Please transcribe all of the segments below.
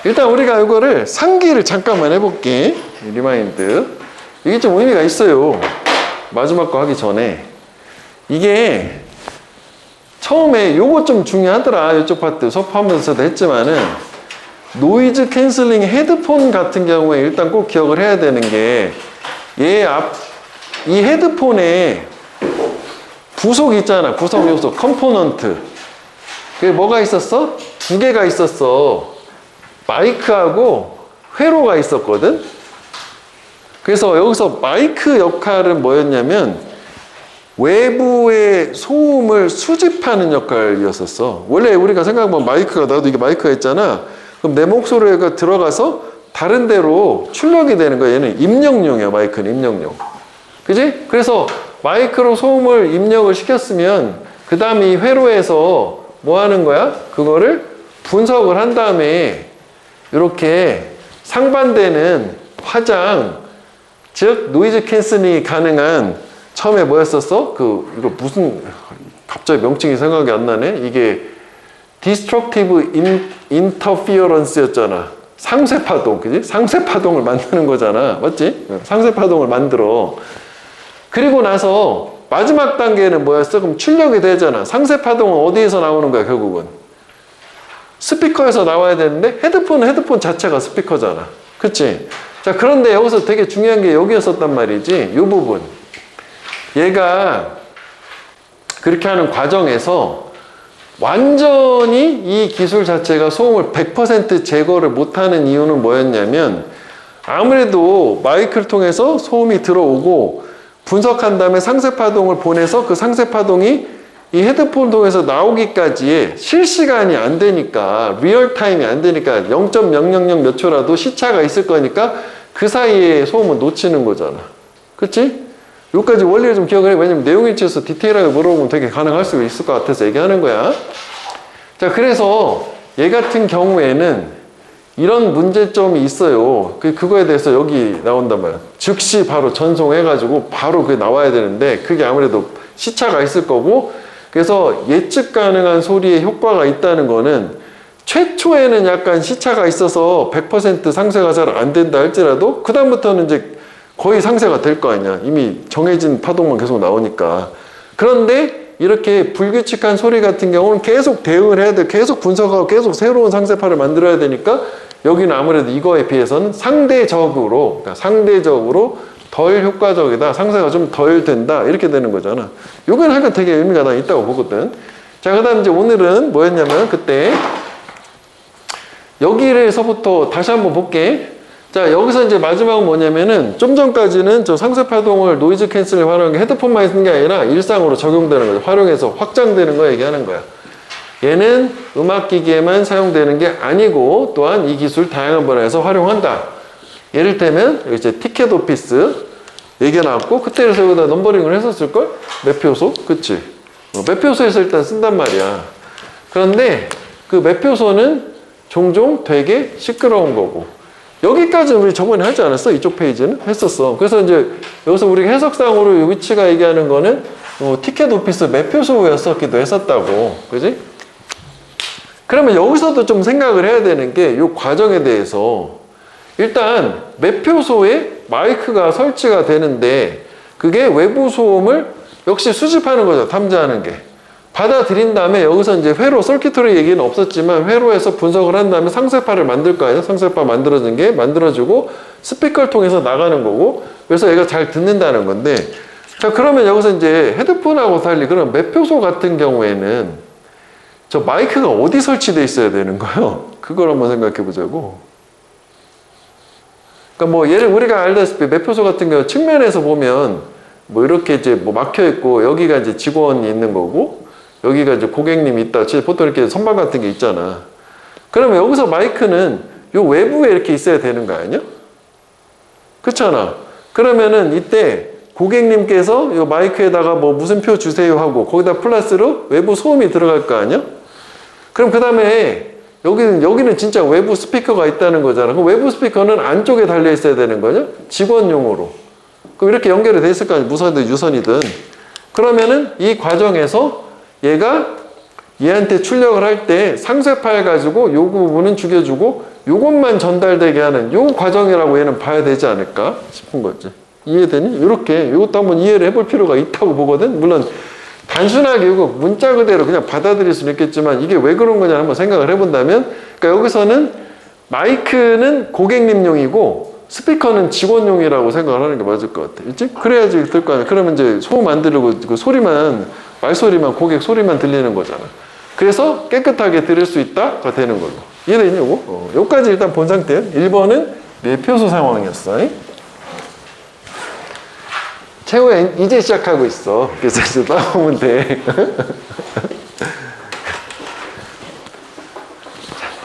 일단 우리가 이거를 상기를 잠깐만 해볼게. 리마인드. 이게 좀 의미가 있어요. 마지막 거 하기 전에. 이게 처음에 요거 좀 중요하더라. 이쪽 파트 수업하면서도 했지만은 노이즈 캔슬링 헤드폰 같은 경우에 일단 꼭 기억을 해야 되는 게 이 헤드폰에 부속 있잖아. 구성 요소, 컴포넌트. 그게 뭐가 있었어? 두 개가 있었어. 마이크하고 회로가 있었거든. 그래서 여기서 마이크 역할은 뭐였냐면 외부의 소음을 수집하는 역할이었었어. 원래 우리가 생각하면 마이크가, 나도 이게 마이크가 있잖아. 그럼 내 목소리가 들어가서 다른 데로 출력이 되는 거야. 얘는 입력용이야. 마이크는 입력용. 그지? 그래서 마이크로 소음을 입력을 시켰으면 그 다음에 이 회로에서 뭐 하는 거야? 그거를 분석을 한 다음에 이렇게 상반되는 화장, 즉 노이즈 캔슬링이 가능한, 처음에 뭐였었어? 이거 무슨 갑자기 명칭이 생각이 안 나네. 이게 디스트럭티브 인터피어런스였잖아. 상쇄파동, 그지? 상쇄파동을 만드는 거잖아. 맞지? 상쇄파동을 만들어. 그리고 나서 마지막 단계는 뭐였어? 그럼 출력이 되잖아. 상쇄파동은 어디에서 나오는 거야, 결국은? 스피커에서 나와야 되는데 헤드폰은 헤드폰 자체가 스피커잖아. 그치? 자, 그런데 여기서 되게 중요한 게 여기였었단 말이지. 이 부분. 얘가 그렇게 하는 과정에서 완전히 이 기술 자체가 소음을 100% 제거를 못하는 이유는 뭐였냐면 아무래도 마이크를 통해서 소음이 들어오고 분석한 다음에 상쇄파동을 보내서 그 상쇄파동이 이 헤드폰 통해서 나오기까지의 실시간이 안 되니까, 리얼타임이 안 되니까 0.000 몇 초라도 시차가 있을 거니까 그 사이에 소음을 놓치는 거잖아. 그치? 여기까지 원리를 좀 기억을 해. 왜냐면 내용일지에서 디테일하게 물어보면 되게 가능할 수 있을 것 같아서 얘기하는 거야. 자, 그래서 얘 같은 경우에는 이런 문제점이 있어요. 그거에 대해서 여기 나온단 말이야. 즉시 바로 전송해가지고 바로 그게 나와야 되는데 그게 아무래도 시차가 있을 거고, 그래서 예측 가능한 소리에 효과가 있다는 거는 최초에는 약간 시차가 있어서 100% 상쇄가 잘 안 된다 할지라도 그 다음부터는 이제 거의 상쇄가 될 거 아니야. 이미 정해진 파동만 계속 나오니까. 그런데 이렇게 불규칙한 소리 같은 경우는 계속 대응을 해야 돼. 계속 분석하고 계속 새로운 상쇄파를 만들어야 되니까 여기는 아무래도 이거에 비해서는 상대적으로 덜 효과적이다. 상쇄가 좀 덜 된다. 이렇게 되는 거잖아. 요건 하여간 되게 의미가 나 있다고 보거든. 자, 그 다음 이제 오늘은 뭐였냐면 그때 여기에서부터 다시 한번 볼게. 자, 여기서 이제 마지막은 뭐냐면은 좀 전까지는 저 상쇄파동을 노이즈 캔슬을 활용한 게 헤드폰만 쓰는 게 아니라 일상으로 적용되는 거죠. 활용해서 확장되는 거 얘기하는 거야. 얘는 음악기기에만 사용되는 게 아니고 또한 이 기술 다양한 분야에서 활용한다. 예를 들면 이제 티켓 오피스 얘기 나왔고, 그때 그래서 여기다 넘버링을 했었을걸? 매표소? 그치? 매표소에서 일단 쓴단 말이야. 그런데 그 매표소는 종종 되게 시끄러운 거고, 여기까지는 우리 저번에 하지 않았어? 이쪽 페이지는? 했었어. 그래서 이제 여기서 우리가 해석상으로 위치가 얘기하는 거는 티켓 오피스 매표소였었기도 했었다고. 그지? 그러면 여기서도 좀 생각을 해야 되는 게 이 과정에 대해서, 일단 매표소에 마이크가 설치가 되는데 그게 외부 소음을 역시 수집하는 거죠. 탐지하는 게. 받아들인 다음에 여기서 이제 회로, 서큐트리 얘기는 없었지만 회로에서 분석을 한 다음에 상쇄파를 만들 거 아니야. 상쇄파 만들어진 게 만들어지고 스피커를 통해서 나가는 거고, 그래서 얘가 잘 듣는다는 건데, 자, 그러면 여기서 이제 헤드폰하고 달리 그런 매표소 같은 경우에는 저 마이크가 어디 설치되어 있어야 되는 거예요? 그걸 한번 생각해 보자고. 그러니까 뭐 예를 우리가 알다시피 매표소 같은 경우 측면에서 보면 뭐 이렇게 이제 뭐 막혀 있고 여기가 이제 직원이 있는 거고 여기가 이제 고객님이 있다. 보통 이렇게 선반 같은 게 있잖아. 그러면 여기서 마이크는 요 외부에 이렇게 있어야 되는 거 아니야? 그렇잖아. 그러면은 이때 고객님께서 요 마이크에다가 뭐 무슨 표 주세요 하고 거기다 플러스로 외부 소음이 들어갈 거 아니야? 그럼 그 다음에 여기는 진짜 외부 스피커가 있다는 거잖아. 그럼 외부 스피커는 안쪽에 달려 있어야 되는 거냐? 직원용으로. 그럼 이렇게 연결이 돼 있을 거 아니야? 무선이든 유선이든. 그러면은 이 과정에서 얘가 얘한테 출력을 할 때 상세 파일 가지고 요 부분은 죽여주고 요것만 전달되게 하는 요 과정이라고 얘는 봐야 되지 않을까 싶은 거지. 이해되니? 이렇게 이것도 한번 이해를 해볼 필요가 있다고 보거든. 물론 단순하게 이거 문자 그대로 그냥 받아들일 수는 있겠지만 이게 왜 그런 거냐 한번 생각을 해본다면, 그러니까 여기서는 마이크는 고객님용이고 스피커는 직원용이라고 생각을 하는 게 맞을 것 같아. 있지? 그래야지 들 거 아니야. 그러면 이제 소음 안 들리고 그 소리만, 말소리만, 고객 소리만 들리는 거잖아. 그래서 깨끗하게 들을 수 있다가 되는 걸로. 이해되니, 요거? 요까지 일단 본 상태야. 1번은 매표소 상황이었어. 최후에 이제 시작하고 있어. 그래서 이제 따라오면 돼.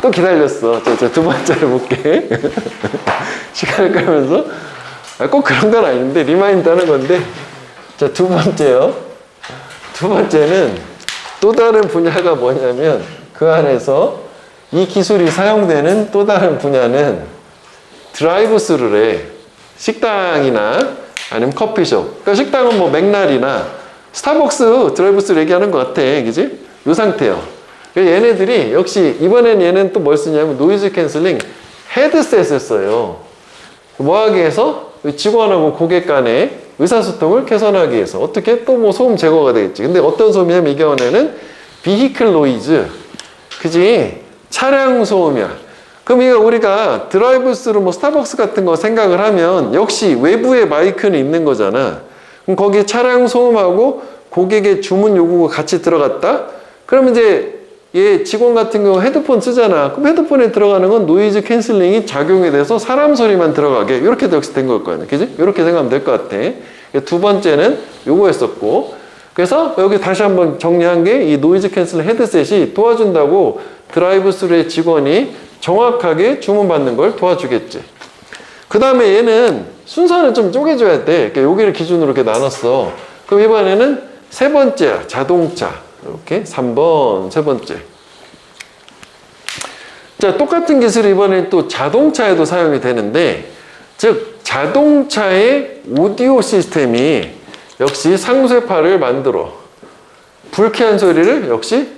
또 기다렸어. 저 두 번째를 볼게. 시간을 끌면서. 꼭 그런 건 아닌데, 리마인드 하는 건데. 자, 두 번째요. 두 번째는 또 다른 분야가 뭐냐면, 그 안에서 이 기술이 사용되는 또 다른 분야는 드라이브 스루래. 식당이나 아니면 커피숍. 그러니까 식당은 뭐 맥날이나 스타벅스 드라이브 스루 얘기하는 것 같아. 그지? 요 상태요. 얘네들이 역시 이번엔 얘는 또 뭘 쓰냐면 노이즈 캔슬링 헤드셋을 써요. 뭐 하기 위해서? 직원하고 고객 간의 의사소통을 개선하기 위해서. 어떻게? 또 뭐 소음 제거가 되겠지. 근데 어떤 소음이냐면 이 경우에는 비히클 노이즈. 그지? 차량 소음이야. 그럼 이거 우리가 드라이브 스루 뭐 스타벅스 같은 거 생각을 하면 역시 외부에 마이크는 있는 거잖아. 그럼 거기에 차량 소음하고 고객의 주문 요구가 같이 들어갔다? 그러면 이제 얘 직원 같은 경우 헤드폰 쓰잖아. 그럼 헤드폰에 들어가는 건 노이즈 캔슬링이 작용이 돼서 사람 소리만 들어가게. 이렇게 역시 된 걸 거야. 그지? 이렇게 생각하면 될 것 같아. 두 번째는 요거였었고. 그래서 여기 다시 한번 정리한 게 이 노이즈 캔슬링 헤드셋이 도와준다고 드라이브 스루의 직원이 정확하게 주문받는 걸 도와주겠지. 그 다음에 얘는 순서는 좀 쪼개줘야 돼. 그러니까 여기를 기준으로 이렇게 나눴어. 그럼 이번에는 세 번째야. 자동차. 이렇게 3번 세 번째. 자, 똑같은 기술이 이번에 또 자동차에도 사용이 되는데, 즉 자동차의 오디오 시스템이 역시 상쇄파를 만들어 불쾌한 소리를 역시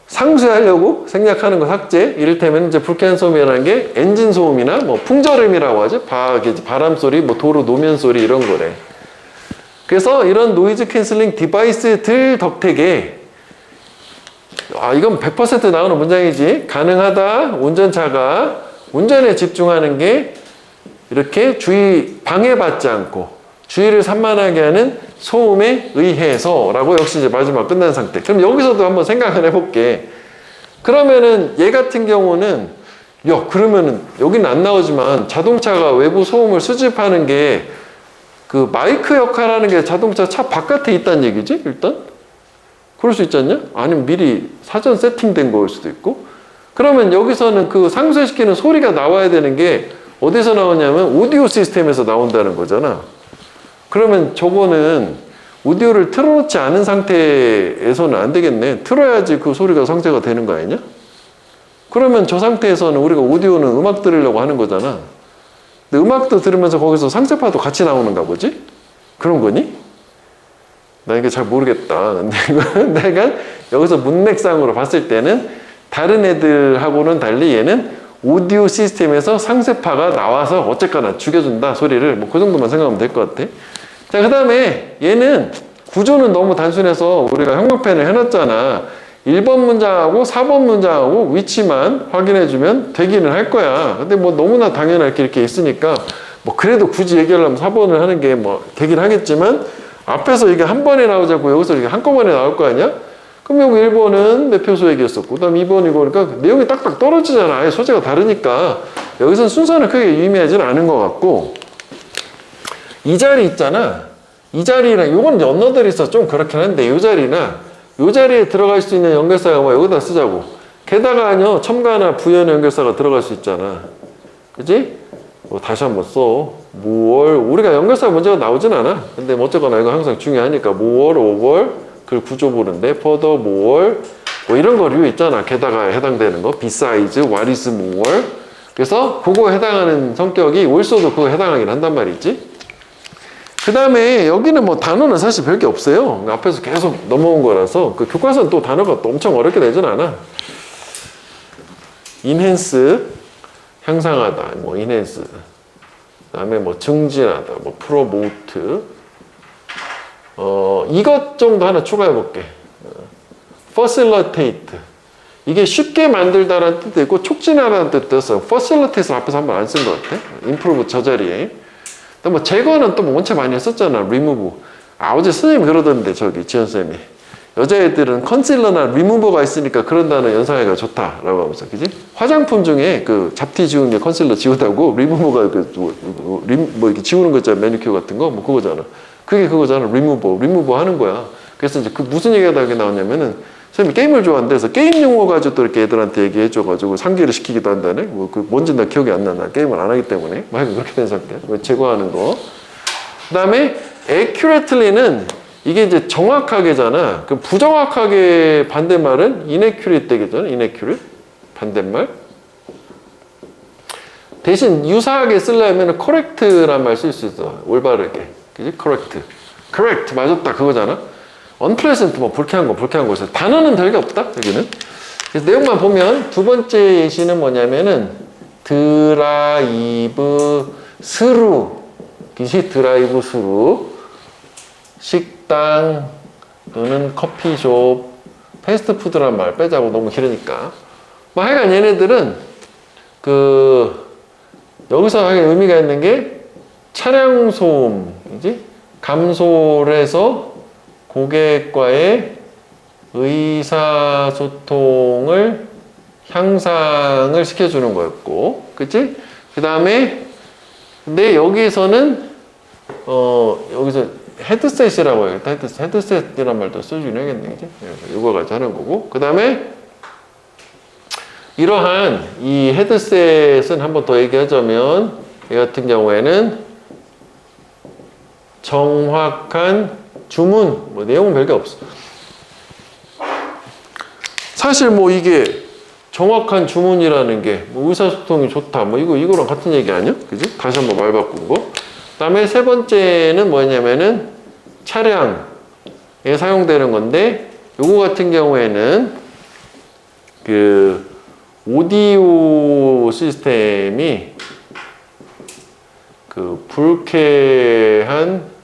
상쇄하려고 생략하는 거 삭제. 이를테면 이제 불쾌한 소음이라는 게 엔진 소음이나 뭐 풍절음이라고 하죠. 바람 소리, 뭐 도로 노면 소리 이런 거래. 그래서 이런 노이즈 캔슬링 디바이스들 덕택에 이건 100% 나오는 문장이지. 가능하다. 운전자가 운전에 집중하는 게 이렇게 방해받지 않고 주의를 산만하게 하는 소음에 의해서라고 역시 이제 마지막 끝난 상태. 그럼 여기서도 한번 생각을 해볼게. 그러면은 얘 같은 경우는 그러면은 여기는 안 나오지만 자동차가 외부 소음을 수집하는 게 그 마이크 역할하는 게 자동차 차 바깥에 있다는 얘기지 일단? 그럴 수 있지 않냐? 아니면 미리 사전 세팅된 거일 수도 있고. 그러면 여기서는 그 상쇄시키는 소리가 나와야 되는 게 어디서 나오냐면 오디오 시스템에서 나온다는 거잖아. 그러면 저거는 오디오를 틀어놓지 않은 상태에서는 안 되겠네. 틀어야지 그 소리가 상쇄가 되는 거 아니냐? 그러면 저 상태에서는 우리가 오디오는 음악 들으려고 하는 거잖아. 근데 음악도 들으면서 거기서 상쇄파도 같이 나오는가 보지? 그런 거니? 나 이게 잘 모르겠다. 근데 내가 여기서 문맥상으로 봤을 때는 다른 애들하고는 달리 얘는 오디오 시스템에서 상쇄파가 나와서 어쨌거나 죽여준다 소리를. 뭐 그 정도만 생각하면 될 것 같아. 자, 그 다음에 얘는 구조는 너무 단순해서 우리가 형광펜을 해놨잖아. 1번 문장하고 4번 문장하고 위치만 확인해주면 되기는 할 거야. 근데 뭐 너무나 당연하게 이렇게 있으니까 뭐 그래도 굳이 얘기하려면 4번을 하는 게 뭐 되긴 하겠지만 앞에서 이게 한 번에 나오자고 여기서 이게 한꺼번에 나올 거 아니야? 그럼 여기 1번은 매표소 얘기였었고, 그 다음 2번 이거니까 내용이 딱딱 떨어지잖아. 아예 소재가 다르니까. 여기서는 순서는 크게 유의미하지는 않은 것 같고, 이 자리 있잖아. 이 자리랑, 요건 언어들이 있어 좀 그렇긴 한데, 요 자리나, 요 자리에 들어갈 수 있는 연결사가 뭐 여기다 쓰자고. 게다가 아니요, 첨가나 부연 연결사가 들어갈 수 있잖아. 그지? 다시 한번 써. 모월, 우리가 연결사 문제가 나오진 않아. 근데 뭐 어쨌거나 이거 항상 중요하니까, 모월, 오월, 그 구조 보는데, further, more, 뭐 이런 거류 있잖아. 게다가 해당되는 거. besides, what is more. 그래서 그거에 해당하는 성격이 올소도 그거 해당하긴 한단 말이지. 그 다음에 여기는 뭐 단어는 사실 별게 없어요. 앞에서 계속 넘어온 거라서 그 교과서는 또 단어가 또 엄청 어렵게 되진 않아. 인핸스 향상하다, 뭐 인핸스. 그다음에 뭐 증진하다, 뭐 프로모트. 이것 정도 하나 추가해 볼게. facilitate. 이게 쉽게 만들다라는 뜻도 있고 촉진하라는 뜻도 있어요. facilitate를 앞에서 한번 안 쓴 것 같아. improve 저 자리에. 또 뭐 제거는 또 뭐 원체 많이 했었잖아. remove. 어제 선생님이 그러던데 저기 지현 선생님이. 여자애들은 컨실러나 리무버가 있으니까 그런 단어 연상하기가 좋다라고 하면서, 그지? 화장품 중에 그 잡티 지우는 게 컨실러 지우다고, 리무버가 뭐 이렇게 지우는 거 있잖아, 매니큐어 같은 거, 뭐 그거잖아. 그게 그거잖아, 리무버 하는 거야. 그래서 이제 그 무슨 얘기가 여기 나오냐면은, 선생님이 게임을 좋아한대. 그래서 게임 용어 가지고 또 이렇게 애들한테 얘기해줘가지고 상기를 시키기도 한다네. 뭐 그 뭔지 나 기억이 안 나. 나 게임을 안 하기 때문에. 뭐 하여간 그렇게 된 상태. 제거하는 거. 그 다음에 accurately는 이게 이제 정확하게잖아. 그럼 부정확하게 반대말은 inaccurate 되겠잖아. inaccurate. 반대말. 대신 유사하게 쓰려면 correct란 말 쓸 수 있어. 올바르게. 그지? correct. correct. 맞았다. 그거잖아. unpleasant. 뭐 불쾌한 거. 그래서 단어는 별게 없다. 여기는. 그래서 내용만 보면 두 번째 예시는 뭐냐면은 드라이브 스루. 그지? 드라이브 스루. 식당 또는 커피숍, 패스트푸드란 말 빼자고 너무 길으니까. 뭐 하여간 얘네들은 여기서 하게 의미가 있는 게 차량 소음이지? 감소를 해서 고객과의 의사소통을 향상을 시켜주는 거였고, 그치? 그 다음에 근데 여기서는 여기서 헤드셋이라고 해야겠다. 헤드셋이란 말도 써주긴 하겠네. 그치? 이거 가지고 하는 거고. 그 다음에 이러한 이 헤드셋은 한 번 더 얘기하자면 이 같은 경우에는 정확한 주문, 뭐 내용은 별게 없어. 사실 뭐 이게 정확한 주문이라는 게 뭐 의사소통이 좋다. 뭐 이거랑 같은 얘기 아니야? 그지? 다시 한번 말 바꾼 거. 그 다음에 세 번째는 뭐냐면은 차량에 사용되는 건데, 요거 같은 경우에는 그 오디오 시스템이 그 불쾌한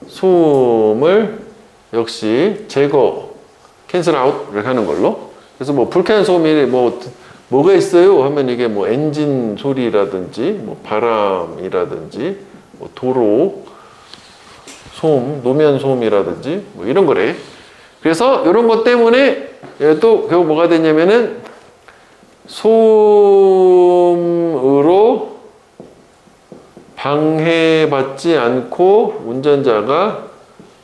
소음을 역시 제거, 캔슬 아웃 이렇게 하는 걸로. 그래서 뭐 불쾌한 소음이 뭐가 있어요 하면 이게 뭐 엔진 소리라든지 뭐 바람이라든지 뭐 도로 소음, 노면 소음이라든지 뭐 이런 거래. 그래서 이런 것 때문에 또 결국 뭐가 되냐면은 소음으로 방해받지 않고 운전자가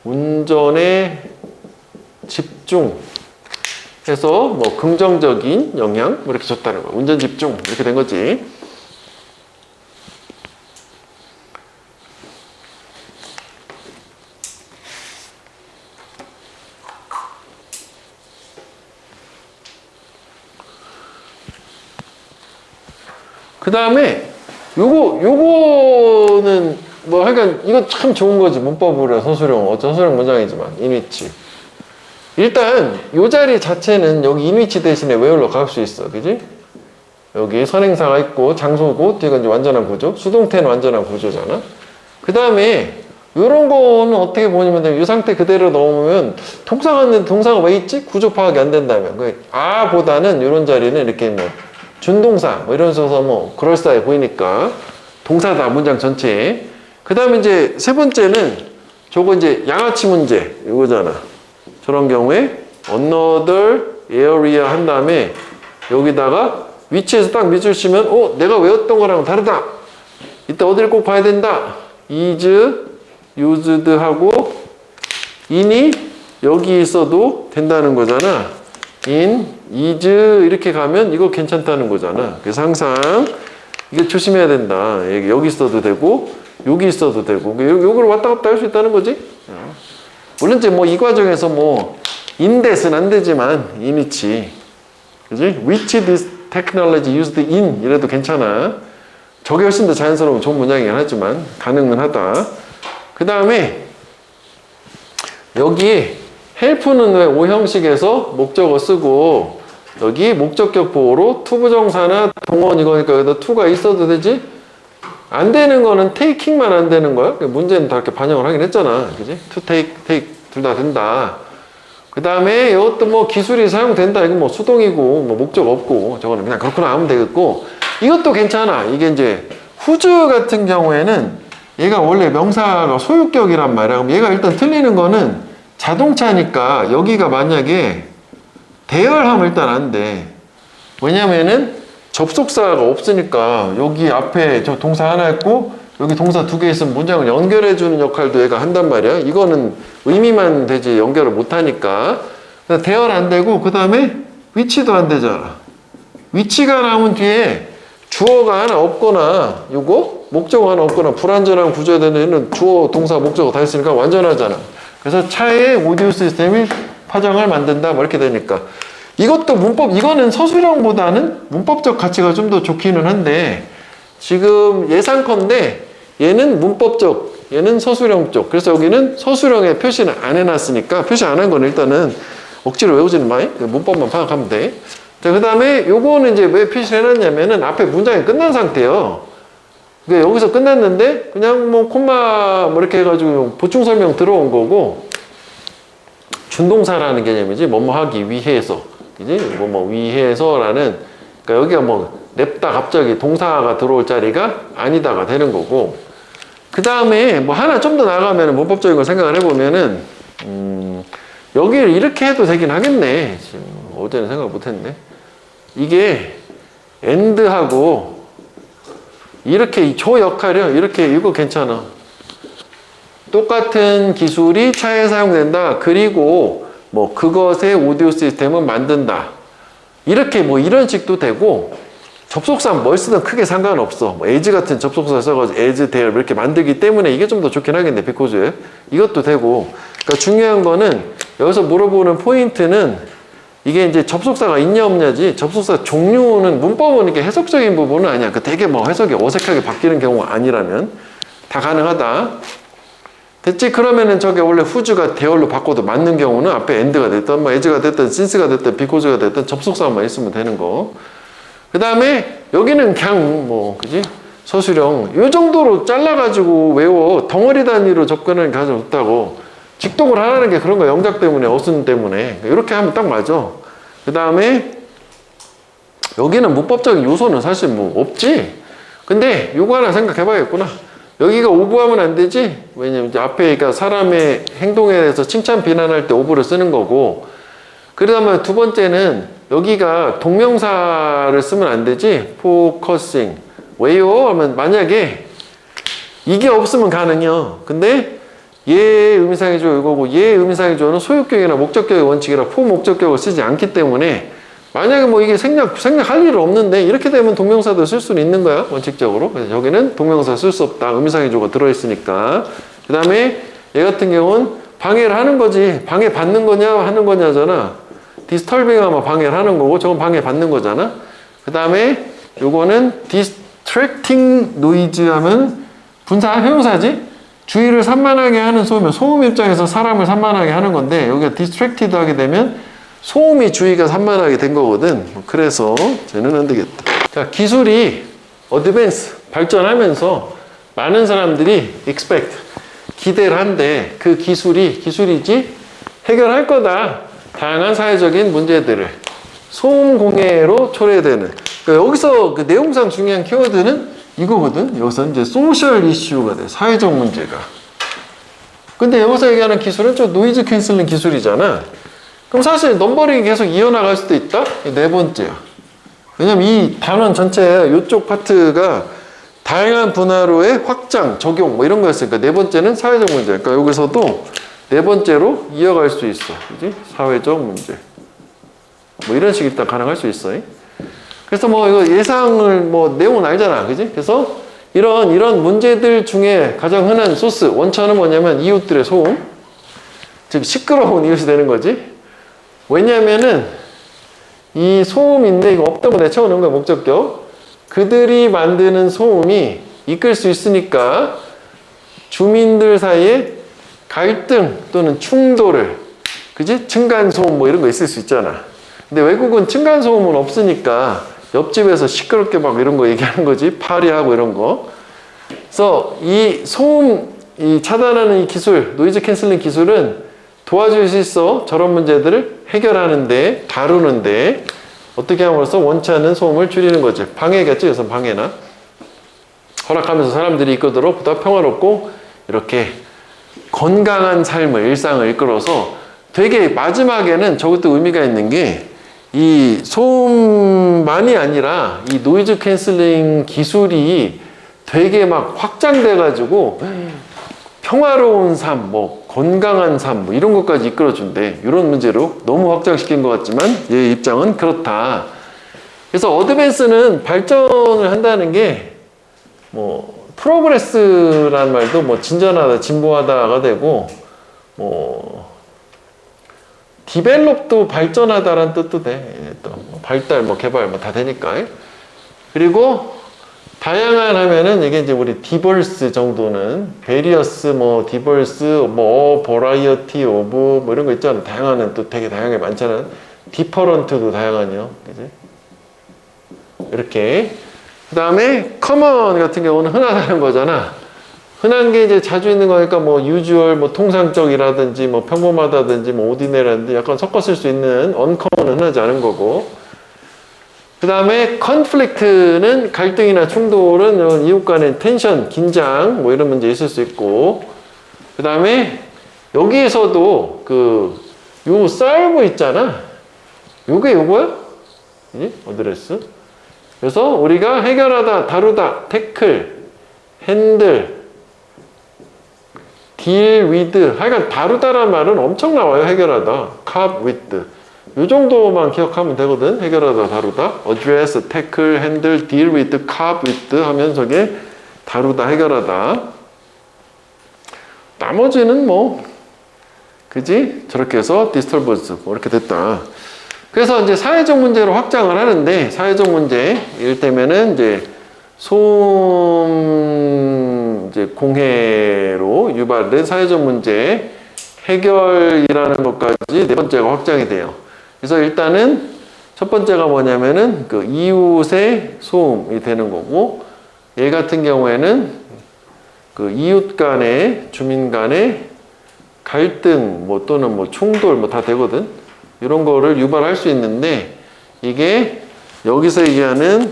운전에 집중해서 뭐 긍정적인 영향 뭐 이렇게 줬다는 거야. 운전 집중 이렇게 된 거지. 그 다음에 요거는 뭐 하여간 이거 참 좋은 거지. 문법으로 서술형 문장이지만 인위치. 일단 요 자리 자체는 여기 인위치 대신에 where로 갈 수 있어. 그지? 여기 선행사가 있고 장소고 뒤가 이제 완전한 구조. 수동태는 완전한 구조잖아. 그 다음에 요런 거는 어떻게 보냐면 이 상태 그대로 넣으면 동사가 있는데 동사가 왜 있지? 구조 파악이 안 된다면. 보다는 요런 자리는 이렇게 뭐 준동사 뭐 이런 식으로 뭐 그럴싸해 보이니까 동사다 문장 전체에. 그 다음에 이제 세 번째는 저거 이제 양아치 문제 이거잖아. 저런 경우에 another area 한 다음에 여기다가 위치에서 딱 밑줄 치면 내가 외웠던 거랑 다르다. 이때 어디를 꼭 봐야 된다. is used 하고 in이 여기 있어도 된다는 거잖아. in, is 이렇게 가면 이거 괜찮다는 거잖아. 그래서 항상 이거 조심해야 된다. 여기 있어도 되고 여기 있어도 되고 요걸 왔다 갔다 할 수 있다는 거지. 물론 이제 뭐 이 과정에서 뭐 인댓은 안 되지만 in이지. 그지? which this technology used in 이래도 괜찮아. 저게 훨씬 더 자연스러운 좋은 문장이긴 하지만 가능은 하다. 그 다음에 여기 help는 왜 오형식에서 목적어 쓰고 여기 목적격 보호로 투부정사나 동원 이거니까 여기다 to가 있어도 되지? 안 되는 거는 taking만 안 되는 거야. 문제는 다 이렇게 반영을 하긴 했잖아. 그지? to take 둘 다 된다. 그 다음에 이것도 뭐 기술이 사용된다. 이건 뭐 수동이고 뭐 목적 없고 저거는 그냥 그렇구나 하면 되겠고 이것도 괜찮아. 이게 이제 whose 같은 경우에는 얘가 원래 명사가 소유격이란 말이야. 그럼 얘가 일단 틀리는 거는 자동차니까 여기가 만약에 대열하면 일단 안 돼. 왜냐면은 접속사가 없으니까 여기 앞에 저 동사 하나 있고 여기 동사 두 개 있으면 문장을 연결해주는 역할도 얘가 한단 말이야. 이거는 의미만 되지 연결을 못하니까. 대열 안 되고 그 다음에 위치도 안 되잖아. 위치가 나온 뒤에 주어가 하나 없거나 요거 목적어 하나 없거나 불완전한 구조에 되는 주어, 동사, 목적어 다 있으니까 완전하잖아. 그래서 차의 오디오 시스템이 파장을 만든다 뭐 이렇게 되니까 이것도 문법 이거는 서술형보다는 문법적 가치가 좀 더 좋기는 한데 지금 예상컨대 얘는 문법적 얘는 서술형 쪽 그래서 여기는 서술형에 표시는 안 해놨으니까 표시 안 한 건 일단은 억지로 외우지는 마이 문법만 파악하면 돼. 자, 그 다음에 요거는 이제 왜 표시를 해놨냐면은 앞에 문장이 끝난 상태예요. 그러니까 여기서 끝났는데 그냥 뭐 콤마 뭐 이렇게 해가지고 보충 설명 들어온 거고 준동사라는 개념이지 뭐뭐 하기 위해서 그지 뭐뭐 위해서라는 그러니까 여기가 뭐 냅다 갑자기 동사가 들어올 자리가 아니다가 되는 거고 그 다음에 뭐 하나 좀 더 나가면 문법적인 걸 생각을 해보면은 여기를 이렇게 해도 되긴 하겠네. 지금 어제는 생각 못했는데 이게 and하고 이렇게 저 역할이요. 이렇게 이거 괜찮아. 똑같은 기술이 차에 사용된다. 그리고 뭐 그것의 오디오 시스템을 만든다. 이렇게 뭐 이런 식도 되고 접속사 뭘 쓰든 크게 상관없어. 뭐 as 같은 접속사 써가지고 as there 이렇게 만들기 때문에 이게 좀 더 좋긴 하겠네. because 이것도 되고. 그러니까 중요한 거는 여기서 물어보는 포인트는 이게 이제 접속사가 있냐 없냐지 접속사 종류는 문법은 이렇게 해석적인 부분은 아니야. 그 되게 뭐 해석이 어색하게 바뀌는 경우가 아니라면 다 가능하다. 됐지? 그러면은 저게 원래 whose가 대열로 바꿔도 맞는 경우는 앞에 and가 됐든 뭐 as가 됐든 since가 됐든 because가 됐든 접속사만 있으면 되는 거. 그 다음에 여기는 그냥 뭐 그지? 서술형 이 정도로 잘라가지고 외워 덩어리 단위로 접근을 가져 좋다고 직독을 하라는 게 그런 거 영작 때문에 어순 때문에 이렇게 하면 딱 맞아. 그 다음에 여기는 문법적인 요소는 사실 뭐 없지. 근데 요거 하나 생각해 봐야겠구나. 여기가 오브하면 안 되지. 왜냐면 이제 앞에 그러니까 사람의 행동에 대해서 칭찬 비난할 때 오브를 쓰는 거고 그다음에 두 번째는 여기가 동명사를 쓰면 안 되지. focusing 왜요? 하면 만약에 이게 없으면 가능해요. 근데 얘 의미상해줘 이거고 얘 의미상해줘는 소유격이나 목적격의 원칙이라 포목적격을 쓰지 않기 때문에 만약에 뭐 이게 생략할 일은 없는데 이렇게 되면 동명사도 쓸 수는 있는 거야 원칙적으로. 그래서 여기는 동명사 쓸 수 없다. 의미상해줘가 들어있으니까. 그 다음에 얘 같은 경우는 방해를 하는 거지. 방해 받는 거냐 하는 거냐잖아. 디스터빙 하면 방해를 하는 거고 저건 방해 받는 거잖아. 그 다음에 요거는 distracting noise 하면 분사 형용사지. 주의를 산만하게 하는 소음이면 소음 입장에서 사람을 산만하게 하는 건데 여기가 distracted 하게 되면 소음이 주의가 산만하게 된 거거든. 그래서 쟤는 안 되겠다. 자, 기술이 advance 발전하면서 많은 사람들이 expect 기대를 한데 그 기술이지 해결할 거다. 다양한 사회적인 문제들을 소음 공해로 초래되는. 그러니까 여기서 그 내용상 중요한 키워드는 이거거든. 여기서 이제 소셜 이슈가 돼. 사회적 문제가. 근데 여기서 얘기하는 기술은 좀 노이즈 캔슬링 기술이잖아. 그럼 사실 넘버링이 계속 이어나갈 수도 있다? 네 번째야. 왜냐면 이 단원 전체 이쪽 파트가 다양한 분야로의 확장, 적용 뭐 이런 거였으니까 네 번째는 사회적 문제. 그러니까 여기서도 네 번째로 이어갈 수 있어. 그지? 사회적 문제. 뭐 이런 식이 일단 가능할 수 있어. 그래서 뭐 이거 예상을 뭐 내용은 알잖아. 그지? 그래서 이런 문제들 중에 가장 흔한 소스, 원천은 뭐냐면 이웃들의 소음. 즉 시끄러운 이웃이 되는 거지. 왜냐면은 이 소음인데 이거 없다고 내쳐오는 거야 목적격. 그들이 만드는 소음이 이끌 수 있으니까 주민들 사이에 갈등 또는 충돌을, 그지? 층간소음 뭐 이런 거 있을 수 있잖아. 근데 외국은 층간소음은 없으니까 옆집에서 시끄럽게 막 이런 거 얘기하는 거지. 파리하고 이런 거. 그래서 이 소음 이 차단하는 이 기술, 노이즈 캔슬링 기술은 도와줄 수 있어. 저런 문제들을 해결하는데, 다루는데 어떻게 함으로써 원치 않는 소음을 줄이는 거지. 방해겠지. 그래서 방해나 허락하면서 사람들이 이끌도록 보다 평화롭고 이렇게 건강한 삶을, 일상을 이끌어서 되게 마지막에는 저것도 의미가 있는 게 이 소음만이 아니라 이 노이즈 캔슬링 기술이 되게 막 확장돼 가지고 평화로운 삶, 뭐 건강한 삶, 뭐 이런 것까지 이끌어준대. 이런 문제로 너무 확장시킨 것 같지만 얘 입장은 그렇다. 그래서 어드밴스는 발전을 한다는 게 뭐 프로그레스라는 말도 뭐 진전하다, 진보하다가 되고 뭐 디벨롭도 발전하다라는 뜻도 돼. 또 발달, 뭐 개발 뭐 다 되니까. 그리고 다양한 하면은 이게 이제 우리 디버스 정도는 베리어스 뭐 디버스 뭐 버라이어티 오브 뭐 이런 거 있잖아. 다양한 또 되게 다양하게 많잖아. 디퍼런트도 다양하죠. 그지? 이렇게. 그다음에 커먼 같은 경우는 흔하다는 거잖아. 흔한 게 이제 자주 있는 거니까 뭐 유주얼 뭐 통상적이라든지 뭐 평범하다든지 뭐 오디네라든지 약간 섞어 쓸 수 있는 언커먼은 흔하지 않은 거고. 그 다음에 컨플릭트는 갈등이나 충돌은 이웃 간의 텐션, 긴장 뭐 이런 문제 있을 수 있고. 그 다음에 여기에서도 요 썰브 있잖아. 요게 요거야? 어드레스. 그래서 우리가 해결하다, 다루다, 태클, 핸들, 딜 위드, 하여간 다루다라는 말은 엄청 나와요. 해결하다, 컵 위드. 이 정도만 기억하면 되거든. 해결하다, 다루다. address, tackle, handle, deal with, cope with 하면서 이게 다루다, 해결하다. 나머지는 뭐 그지? 저렇게 해서 disturbance 뭐 이렇게 됐다. 그래서 이제 사회적 문제로 확장을 하는데, 사회적 문제 이를테면은 이제 소음 이제 공해로 유발된 사회적 문제 해결이라는 것까지 네 번째가 확장이 돼요. 그래서 일단은 첫 번째가 뭐냐면은 그 이웃의 소음이 되는 거고, 얘 같은 경우에는 그 이웃 간의, 주민 간의 갈등 뭐 또는 뭐 충돌 뭐 다 되거든. 이런 거를 유발할 수 있는데, 이게 여기서 얘기하는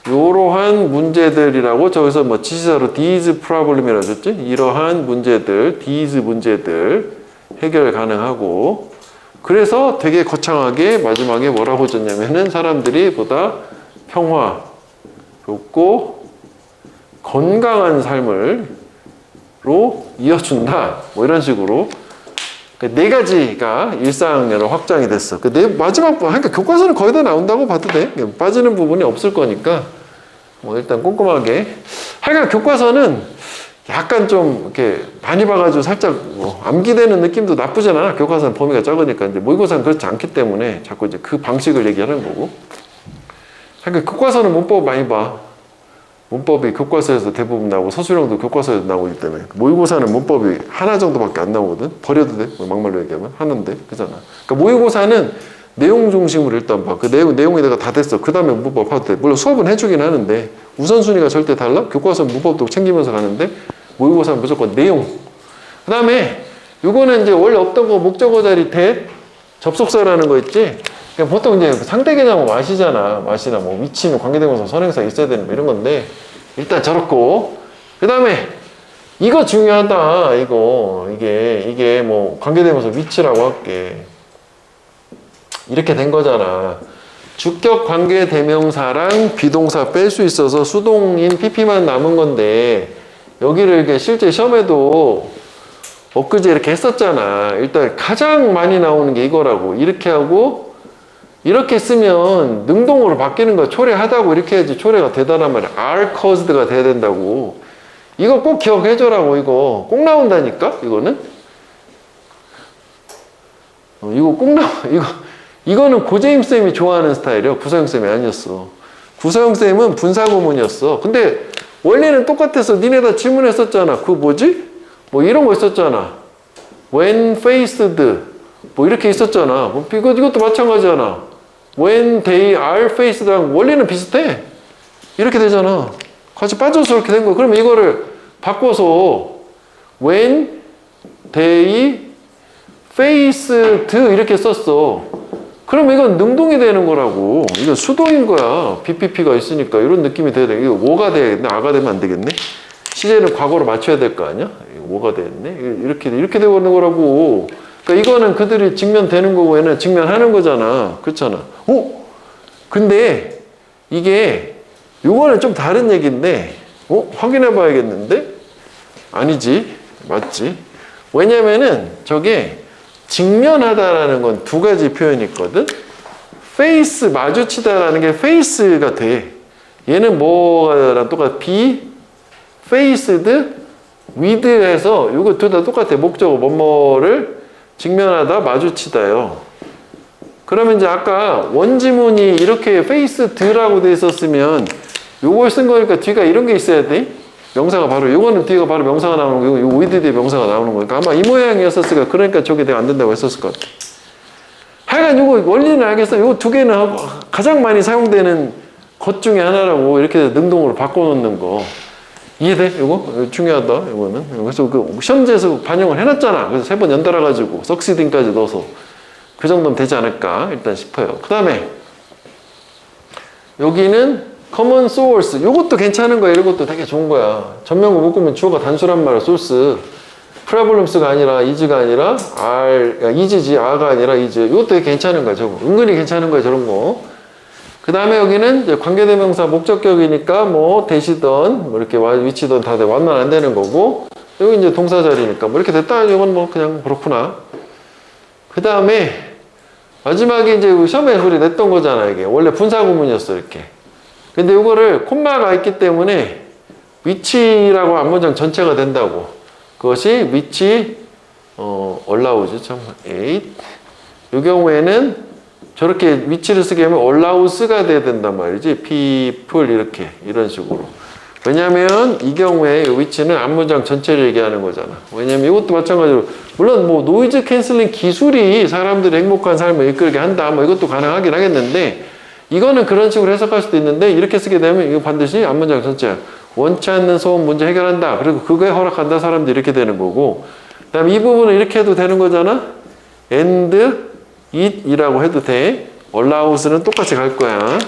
이러한 문제들이라고 저기서 뭐 지시사로 these problem이라고 했지? 이러한 문제들, these 문제들 해결 가능하고, 그래서 되게 거창하게 마지막에 뭐라고 줬냐면은 사람들이 보다 평화롭고 건강한 삶으로 이어준다. 뭐 이런 식으로 네 가지가 일상으로 확장이 됐어. 마지막, 그러니까 교과서는 거의 다 나온다고 봐도 돼. 빠지는 부분이 없을 거니까 뭐 일단 꼼꼼하게. 하여간 교과서는 약간 좀 이렇게 많이 봐가지고 살짝 뭐 암기되는 느낌도 나쁘진 않아. 교과서는 범위가 적으니까. 이제 모의고사는 그렇지 않기 때문에 자꾸 이제 그 방식을 얘기하는 거고. 그러니까 교과서는 문법 많이 봐. 문법이 교과서에서 대부분 나오고 서술형도 교과서에서 나오기 때문에. 모의고사는 문법이 하나 정도밖에 안 나오거든. 버려도 돼. 막말로 얘기하면 하는데 그잖아. 그러니까 모의고사는 내용 중심으로 일단 봐. 그 내용이 내가 다 됐어. 그 다음에 문법 봐도 돼. 물론 수업은 해주긴 하는데 우선순위가 절대 달라. 교과서 문법도 챙기면서 가는데 모의고사는 무조건 내용. 그 다음에 요거는 이제 원래 없던 거 목적어 자리 대 접속사라는 거 있지. 그러니까 보통 이제 상대 개념은 맛이잖아. 맛이나 뭐 위치는 관계대명사, 선행사 있어야 되는 뭐 이런 건데 일단 저렇고. 그 다음에 이거 중요하다. 이게 뭐 관계대명사 위치라고 할게. 이렇게 된 거잖아. 주격 관계대명사랑 비동사 뺄 수 있어서 수동인 PP만 남은 건데 여기를 이렇게 실제 시험에도 엊그제 이렇게 했었잖아. 일단 가장 많이 나오는 게 이거라고. 이렇게 하고 이렇게 쓰면 능동으로 바뀌는 거야. 초래하다고 이렇게 해야지 초래가 되다란 말이야. are caused가 돼야 된다고. 이거 꼭 기억해줘라고. 이거 꼭 나온다니까. 이거는 이거 꼭 나와. 이거는 고재임 쌤이 좋아하는 스타일이야. 구서영 쌤이 아니었어. 구서영 쌤은 분사 구문이었어. 근데 원래는 똑같아서 니네 다 질문했었잖아. 그거 뭐지? 뭐 이런 거 있었잖아. When faced 뭐 이렇게 있었잖아. 뭐 이것도 마찬가지잖아. When they are faced랑 원리는 비슷해. 이렇게 되잖아. 같이 빠져서 이렇게 된 거야. 그러면 이거를 바꿔서 when they faced 이렇게 썼어. 그러면 이건 능동이 되는 거라고. 이건 수동인 거야. BPP가 있으니까 이런 느낌이 돼야 돼. 이거 오가 되겠네. 아가 되면 안 되겠네. 시제는 과거로 맞춰야 될 거 아니야? 오가 되겠네. 이렇게 되고 있는 거라고. 그러니까 이거는 그들이 직면되는 거고 얘는 직면하는 거잖아. 그렇잖아. 근데 이게 요거는 좀 다른 얘기인데 확인해 봐야겠는데? 아니지. 맞지. 왜냐면은 저게 직면하다라는 건 두 가지 표현이 있거든. face 마주치다라는 게 face가 돼. 얘는 뭐랑 똑같아? be faced with 해서 이거 둘 다 똑같아. 목적어 뭐뭐를 직면하다 마주치다요. 그러면 이제 아까 원지문이 이렇게 faced라고 돼 있었으면 요걸 쓴 거니까 뒤가 이런 게 있어야 돼. 명사가 바로 요거는 뒤가 바로 명사가 나오는 거고 요 with 뒤에 명사가 나오는 거니까 아마 이 모양이었었으니까 그러니까 저게 내가 안 된다고 했었을 것 같아. 하여간 요거 원리는 알겠어. 요 두 개는 가장 많이 사용되는 것 중에 하나라고 이렇게 능동으로 바꿔놓는 거. 이해돼? 요거? 중요하다. 요거는. 그래서 그 시험지에서 반영을 해놨잖아. 그래서 3번 연달아 가지고 석시딩까지 넣어서 그 정도면 되지 않을까 일단 싶어요. 그 다음에 여기는 common source. 요것도 괜찮은 거야. 이런 것도 되게 좋은 거야. 전명구 묶으면 주어가 단수란 말이야. source. problems가 아니라 is가 아니라 is지 a가 아니라 is. 이것도 되게 괜찮은 거야. 저거. 은근히 괜찮은 거야. 저런 거. 그 다음에 여기는 이제 관계대명사 목적격이니까 뭐 대시던 뭐 이렇게 위치던 다 완만 안 되는 거고 여기 이제 동사 자리니까 뭐 이렇게 됐다. 이건 뭐 그냥 그렇구나. 그 다음에 마지막에 이제 시험에 우리 냈던 거잖아. 이게 원래 분사 구문이었어. 이렇게. 근데 이거를 콤마가 있기 때문에 위치라고 앞문장 전체가 된다고. 그것이 위치 allows 참 8. 이 경우에는 저렇게 위치를 쓰게 하면 allows가 돼야 된단 말이지. people 이렇게 이런 식으로. 왜냐면 이 경우에 이 위치는 앞문장 전체를 얘기하는 거잖아. 왜냐면 이것도 마찬가지로 물론 뭐 노이즈 캔슬링 기술이 사람들의 행복한 삶을 이끌게 한다. 뭐 이것도 가능하긴 하겠는데 이거는 그런 식으로 해석할 수도 있는데 이렇게 쓰게 되면 이거 반드시 앞문장 전체야. 원치 않는 소음 문제 해결한다. 그리고 그거에 허락한다. 사람들이 이렇게 되는 거고 그 다음에 이 부분은 이렇게 해도 되는 거잖아. and it 이라고 해도 돼. allows는 똑같이 갈 거야.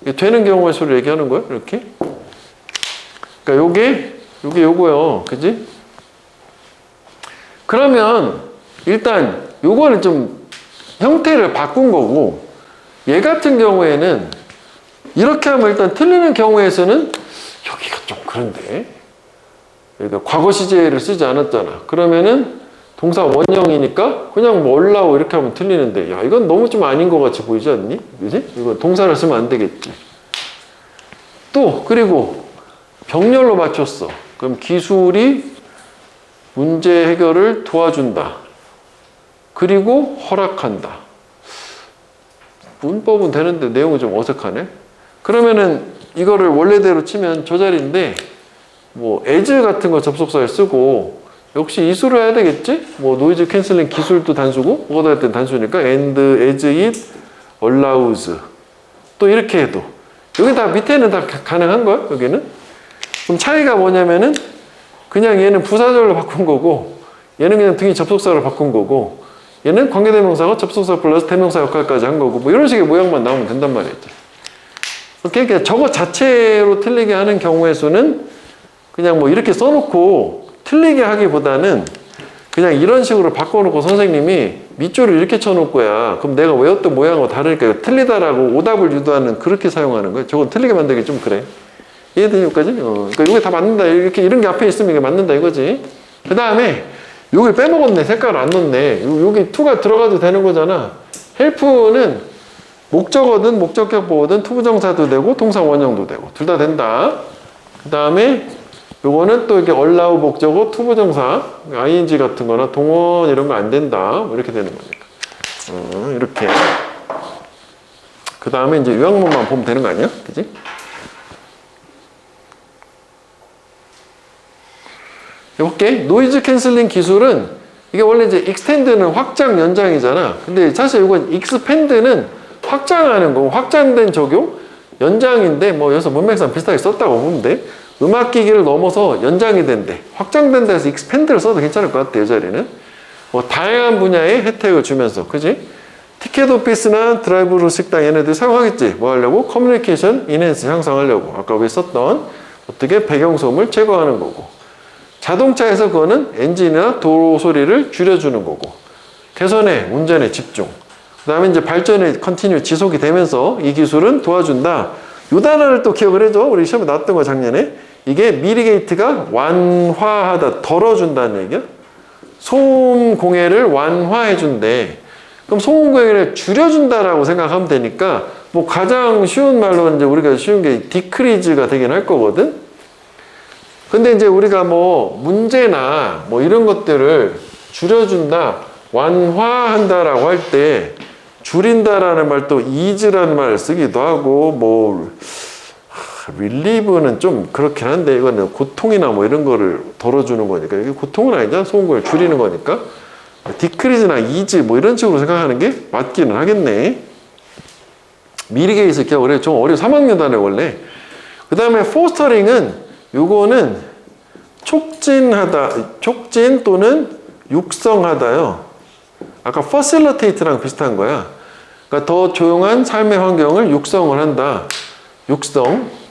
이게 되는 경우의 수를 얘기하는 거야. 이렇게. 그러니까 요게 요거요. 그지? 그러면 일단 요거는 좀 형태를 바꾼 거고 얘 같은 경우에는 이렇게 하면 일단 틀리는 경우에서는 여기가 좀 그런데 그러니까 과거 시제를 쓰지 않았잖아. 그러면은 동사 원형이니까 그냥 뭐 올라오 이렇게 하면 틀리는데 야 이건 너무 좀 아닌 것 같이 보이지 않니? 그지? 이거 동사를 쓰면 안 되겠지. 또 그리고 병렬로 맞췄어. 그럼 기술이 문제 해결을 도와준다. 그리고 허락한다. 문법은 되는데 내용이 좀 어색하네. 그러면은 이거를 원래대로 치면 저 자리인데 뭐 as 같은 거 접속사를 쓰고 역시 이수를 해야 되겠지? 뭐 노이즈 캔슬링 기술도 단수고 뭐가 할 땐 단수니까 and as it allows 또 이렇게 해도 여기 다 밑에는 다 가능한 거야 여기는. 그럼 차이가 뭐냐면은 그냥 얘는 부사절로 바꾼 거고 얘는 그냥 등이 접속사로 바꾼 거고 얘는 관계대명사가 접속사 플러스 대명사 역할까지 한 거고 뭐 이런 식의 모양만 나오면 된단 말이죠. 그러니까 저거 자체로 틀리게 하는 경우의 수는 그냥 뭐 이렇게 써놓고 틀리게 하기보다는 그냥 이런 식으로 바꿔놓고 선생님이 밑줄을 이렇게 쳐놓을 거야. 그럼 내가 외웠던 모양하고 다르니까 틀리다라고 오답을 유도하는 그렇게 사용하는 거야. 저건 틀리게 만들기 좀 그래. 이해되니 여기까지? 그러니까 이게 다 맞는다. 이렇게 이런 게 앞에 있으면 이게 맞는다 이거지. 그 다음에 여기 빼먹었네. 색깔을 안 넣었네. 여기 to가 들어가도 되는 거잖아. help는 목적어든 목적격 보어든 투부정사도 되고 동사 원형도 되고 둘 다 된다. 그 다음에 요거는 또 이렇게 allow 목적어 투부정사 ing 같은 거나 동원 이런 거 안 된다. 뭐 이렇게 되는 거니까. 이렇게. 그 다음에 이제 요약문만 보면 되는 거 아니야? 그지? 해볼게. 노이즈 캔슬링 기술은 이게 원래 이제 익스텐드는 확장 연장이잖아. 근데 사실 이건 익스펜드는 확장하는 거고, 확장된 적용 연장인데 뭐 여기서 문맥상 비슷하게 썼다고 보면 돼. 음악기기를 넘어서 연장이 된대. 확장된다 해서 익스펜드를 써도 괜찮을 것 같아. 이 자리는 뭐 다양한 분야의 혜택을 주면서, 그지? 티켓 오피스나 드라이브로 식당 얘네들 사용하겠지. 뭐 하려고? 커뮤니케이션 인핸스 향상하려고. 아까 우리 썼던 어떻게 배경소음을 제거하는 거고, 자동차에서 그거는 엔진이나 도로 소리를 줄여주는 거고, 개선해 운전에 집중. 그 다음에 이제 발전이 컨티뉴 지속이 되면서 이 기술은 도와준다. 요 단어를 또 기억을 해줘. 우리 시험에 나왔던 거 작년에. 이게 미리게이트가 완화하다, 덜어준다는 얘기야. 소음 공해를 완화해준대. 그럼 소음 공해를 줄여준다라고 생각하면 되니까, 뭐 가장 쉬운 말로 이제 우리가 쉬운 게 디크리즈가 되긴 할 거거든. 근데 이제 우리가 뭐 문제나 뭐 이런 것들을 줄여준다, 완화한다라고 할 때 줄인다라는 말 또 ease라는 말을 쓰기도 하고, 뭐 relieve는 좀 그렇긴 한데 이거는 고통이나 뭐 이런 거를 덜어주는 거니까, 이게 고통은 아니잖아. 소음을 줄이는 거니까 decrease나 ease 뭐 이런 식으로 생각하는 게 맞기는 하겠네. 미리게이트 기억을 해. 좀 어려워. 3학년 단에 원래. 그 다음에 포스터링은 요거는 촉진 또는 육성하다요. 아까 facilitate랑 비슷한 거야. 그러니까 더 조용한 삶의 환경을 육성을 한다. 육성.